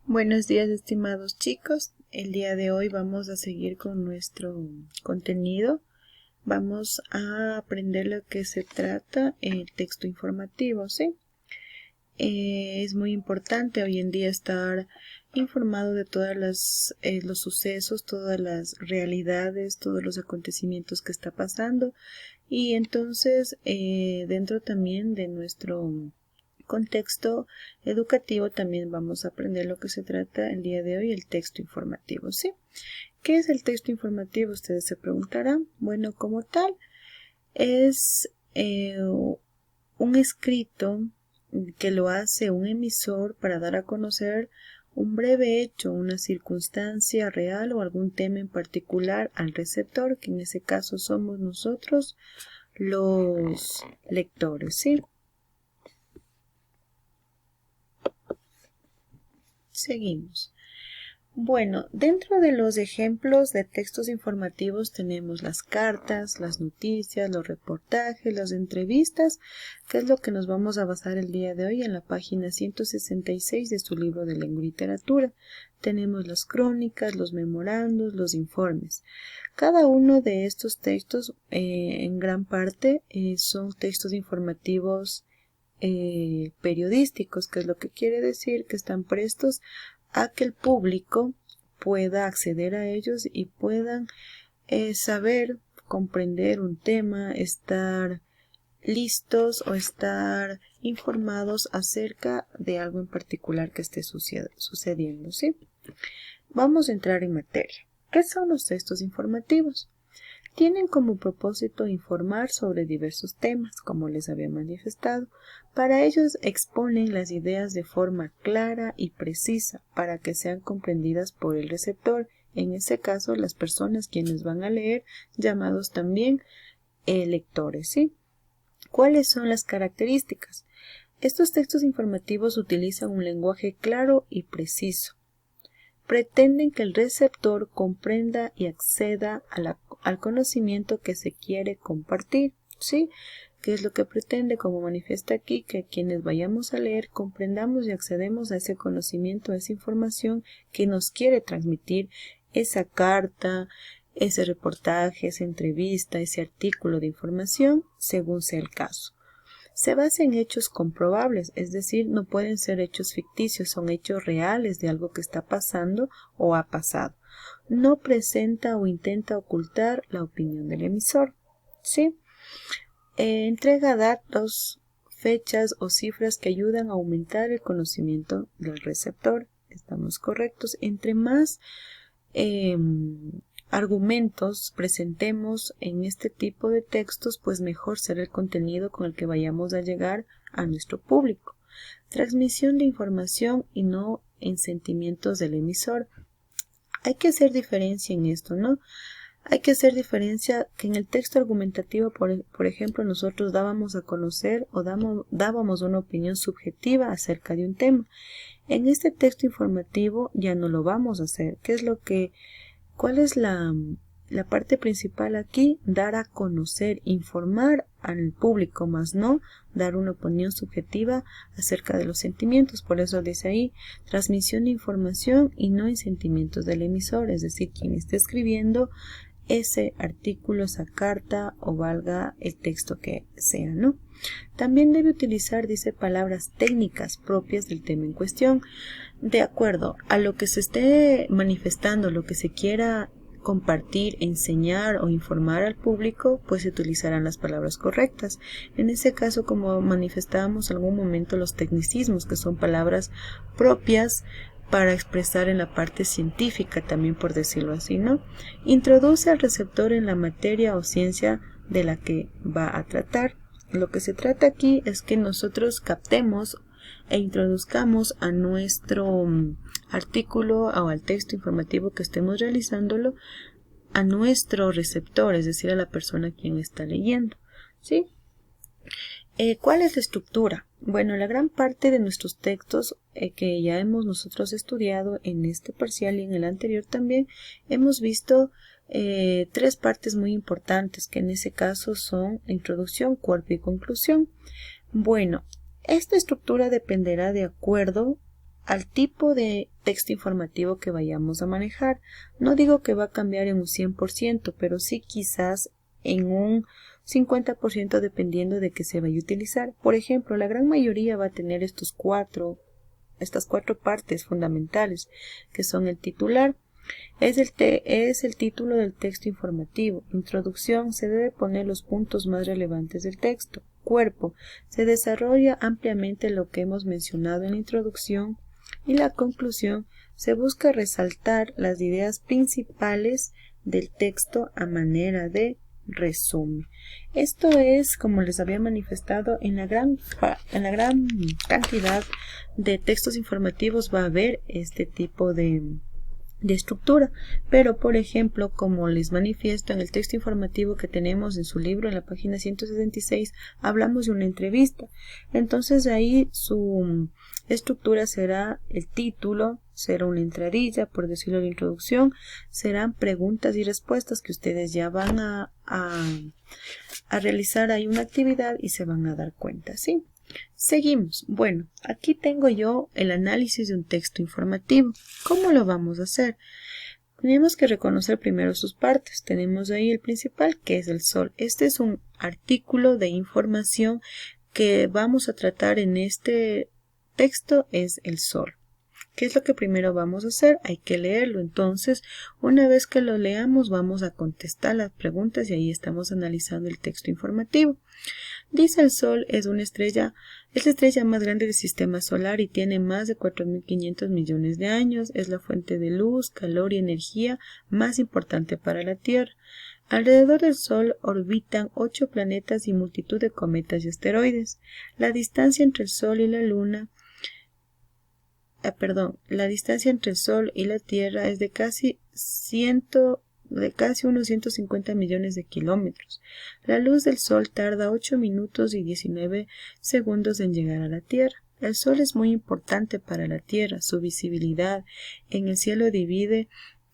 Buenos días, estimados chicos. El día de hoy vamos a seguir con nuestro contenido. Vamos a aprender lo que se trata el texto informativo, ¿sí? Es muy importante hoy en día estar informado de todas los sucesos, todas las realidades, todos los acontecimientos que está pasando. Y entonces, dentro también de nuestro contexto educativo también vamos a aprender lo que se trata el día de hoy, el texto informativo, ¿sí? ¿Qué es el texto informativo? Ustedes se preguntarán. Bueno, como tal, es un escrito que lo hace un emisor para dar a conocer un breve hecho, una circunstancia real o algún tema en particular al receptor, que en ese caso somos nosotros, los lectores, ¿sí? Seguimos. Bueno, dentro de los ejemplos de textos informativos tenemos las cartas, las noticias, los reportajes, las entrevistas, que es lo que nos vamos a basar el día de hoy en la página 166 de su libro de lengua y literatura. Tenemos las crónicas, los memorandos, los informes. Cada uno de estos textos, en gran parte, son textos informativos periodísticos, que es lo que quiere decir que están prestos a que el público pueda acceder a ellos y puedan saber, comprender un tema, estar listos o estar informados acerca de algo en particular que esté sucediendo, ¿sí? Vamos a entrar en materia. ¿Qué son los textos informativos? Tienen como propósito informar sobre diversos temas, como les había manifestado. Para ellos exponen las ideas de forma clara y precisa para que sean comprendidas por el receptor, en ese caso las personas quienes van a leer, llamados también lectores, ¿sí? ¿Cuáles son las características? Estos textos informativos utilizan un lenguaje claro y preciso. Pretenden que el receptor comprenda y acceda al conocimiento que se quiere compartir, ¿sí? ¿Qué es lo que pretende? Como manifiesta aquí, que quienes vayamos a leer comprendamos y accedemos a ese conocimiento, a esa información que nos quiere transmitir esa carta, ese reportaje, esa entrevista, ese artículo de información, según sea el caso. Se basa en hechos comprobables, es decir, no pueden ser hechos ficticios, son hechos reales de algo que está pasando o ha pasado. No presenta o intenta ocultar la opinión del emisor, ¿sí? Entrega datos, fechas o cifras que ayudan a aumentar el conocimiento del receptor. Estamos correctos. Entre más argumentos presentemos en este tipo de textos, pues mejor será el contenido con el que vayamos a llegar a nuestro público. Transmisión de información y no en sentimientos del emisor. Hay que hacer diferencia en esto, ¿no? Hay que hacer diferencia que en el texto argumentativo, por ejemplo, nosotros dábamos a conocer o dábamos una opinión subjetiva acerca de un tema. En este texto informativo ya no lo vamos a hacer. ¿Cuál es la parte principal aquí? Dar a conocer, informar al público, más no dar una opinión subjetiva acerca de los sentimientos. Por eso dice ahí, transmisión de información y no en sentimientos del emisor, es decir, quien esté escribiendo ese artículo, esa carta o valga el texto que sea, ¿no? También debe utilizar, dice, palabras técnicas propias del tema en cuestión, de acuerdo a lo que se esté manifestando, lo que se quiera compartir, enseñar o informar al público, pues se utilizarán las palabras correctas. En ese caso, como manifestábamos en algún momento, los tecnicismos, que son palabras propias para expresar en la parte científica, también por decirlo así, ¿no? Introduce al receptor en la materia o ciencia de la que va a tratar. Lo que se trata aquí es que nosotros captemos e introduzcamos a nuestro artículo o al texto informativo que estemos realizándolo a nuestro receptor, es decir, a la persona quien está leyendo, ¿sí? ¿Cuál es la estructura? Bueno, la gran parte de nuestros textos que ya hemos nosotros estudiado en este parcial y en el anterior también, hemos visto tres partes muy importantes, que en ese caso son introducción, cuerpo y conclusión. Bueno, esta estructura dependerá de acuerdo al tipo de texto informativo que vayamos a manejar. No digo que va a cambiar en un 100%, pero sí quizás en un 50% dependiendo de qué se vaya a utilizar. Por ejemplo, la gran mayoría va a tener estas cuatro partes fundamentales, que son el titular. Es el título del texto informativo. Introducción, se debe poner los puntos más relevantes del texto. Cuerpo, se desarrolla ampliamente lo que hemos mencionado en la introducción. Y la conclusión, se busca resaltar las ideas principales del texto a manera de resumen. Esto es, como les había manifestado, en la gran cantidad de textos informativos va a haber este tipo de estructura, pero por ejemplo, como les manifiesto en el texto informativo que tenemos en su libro en la página 166, hablamos de una entrevista. Entonces ahí su estructura será el título, será una entradilla, por decirlo, de introducción, serán preguntas y respuestas que ustedes ya van a realizar ahí una actividad y se van a dar cuenta, ¿sí? Seguimos. Bueno, aquí tengo yo el análisis de un texto informativo. ¿Cómo lo vamos a hacer? Tenemos que reconocer primero sus partes. Tenemos ahí el principal, que es el sol. Este es un artículo de información que vamos a tratar en este texto, es el sol. ¿Qué es lo que primero vamos a hacer? Hay que leerlo. Entonces, una vez que lo leamos, vamos a contestar las preguntas y ahí estamos analizando el texto informativo. Dice: el Sol es la estrella más grande del sistema solar y tiene más de 4.500 millones de años. Es la fuente de luz, calor y energía más importante para la Tierra. Alrededor del Sol orbitan 8 planetas y multitud de cometas y asteroides. La distancia entre el Sol y la Tierra es de casi unos 150 millones de kilómetros. La luz del Sol tarda 8 minutos y 19 segundos en llegar a la Tierra. El Sol es muy importante para la Tierra. Su visibilidad en el cielo divide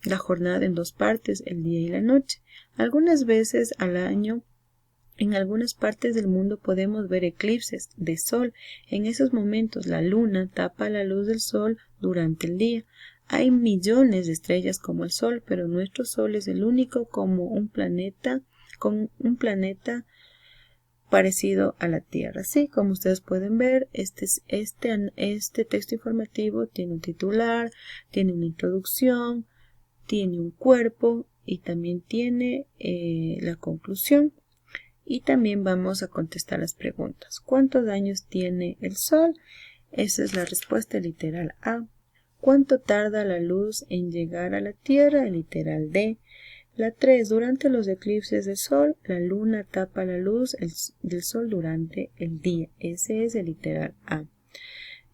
la jornada en dos partes, el día y la noche. Algunas veces al año, en algunas partes del mundo podemos ver eclipses de sol. En esos momentos la luna tapa la luz del sol durante el día. Hay millones de estrellas como el Sol, pero nuestro Sol es el único con un planeta parecido a la Tierra. Así como ustedes pueden ver, este texto informativo tiene un titular, tiene una introducción, tiene un cuerpo y también tiene la conclusión. Y también vamos a contestar las preguntas. ¿Cuántos años tiene el Sol? Esa es la respuesta literal A. ¿Cuánto tarda la luz en llegar a la Tierra? El literal D. La 3. Durante los eclipses de Sol, la luna tapa la luz del Sol durante el día. Ese es el literal A.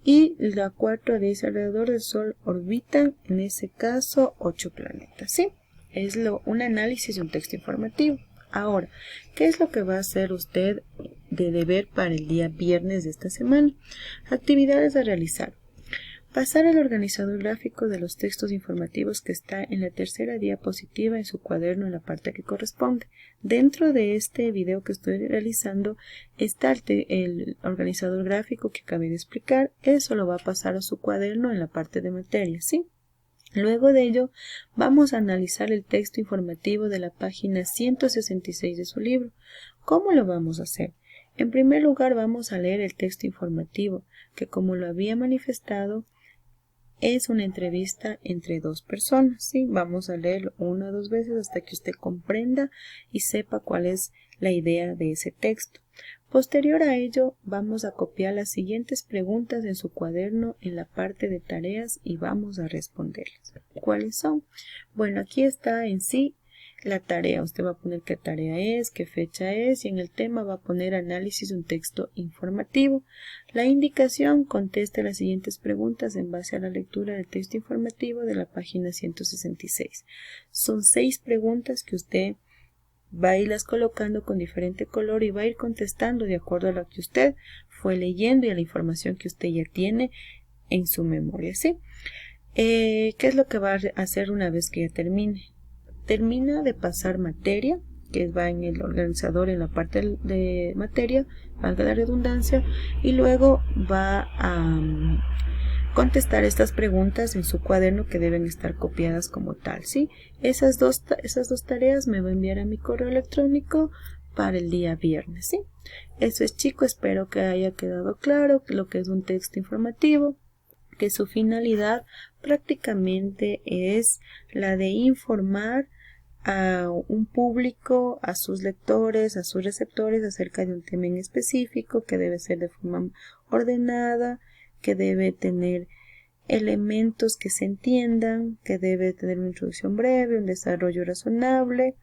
Y la 4 dice: alrededor del Sol orbitan, en ese caso, 8 planetas. ¿Sí? Es un análisis de un texto informativo. Ahora, ¿qué es lo que va a hacer usted de deber para el día viernes de esta semana? Actividades a realizar. Pasar el organizador gráfico de los textos informativos que está en la tercera diapositiva en su cuaderno en la parte que corresponde. Dentro de este video que estoy realizando está el organizador gráfico que acabé de explicar. Eso lo va a pasar a su cuaderno en la parte de materia, ¿sí? Luego de ello, vamos a analizar el texto informativo de la página 166 de su libro. ¿Cómo lo vamos a hacer? En primer lugar, vamos a leer el texto informativo, que como lo había manifestado, es una entrevista entre dos personas, ¿sí? Vamos a leerlo 1 o 2 veces hasta que usted comprenda y sepa cuál es la idea de ese texto. Posterior a ello, vamos a copiar las siguientes preguntas en su cuaderno en la parte de tareas y vamos a responderlas. ¿Cuáles son? Bueno, aquí está en sí la tarea. Usted va a poner qué tarea es, qué fecha es y en el tema va a poner análisis de un texto informativo. La indicación: conteste las siguientes preguntas en base a la lectura del texto informativo de la página 166. Son 6 preguntas que usted va a irlas colocando con diferente color y va a ir contestando de acuerdo a lo que usted fue leyendo y a la información que usted ya tiene en su memoria, ¿sí? ¿Qué es lo que va a hacer una vez que ya termine? Termina de pasar materia, que va en el organizador en la parte de materia, valga la redundancia, y luego va a contestar estas preguntas en su cuaderno que deben estar copiadas como tal, ¿sí? Esas dos tareas me va a enviar a mi correo electrónico para el día viernes, ¿sí? Eso es, chicos, espero que haya quedado claro lo que es un texto informativo, que su finalidad prácticamente es la de informar a un público, a sus lectores, a sus receptores acerca de un tema en específico, que debe ser de forma ordenada, que debe tener elementos que se entiendan, que debe tener una introducción breve, un desarrollo razonable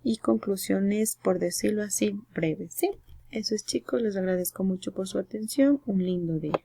y conclusiones, por decirlo así, breves, ¿sí? Eso es, chicos, les agradezco mucho por su atención. Un lindo día.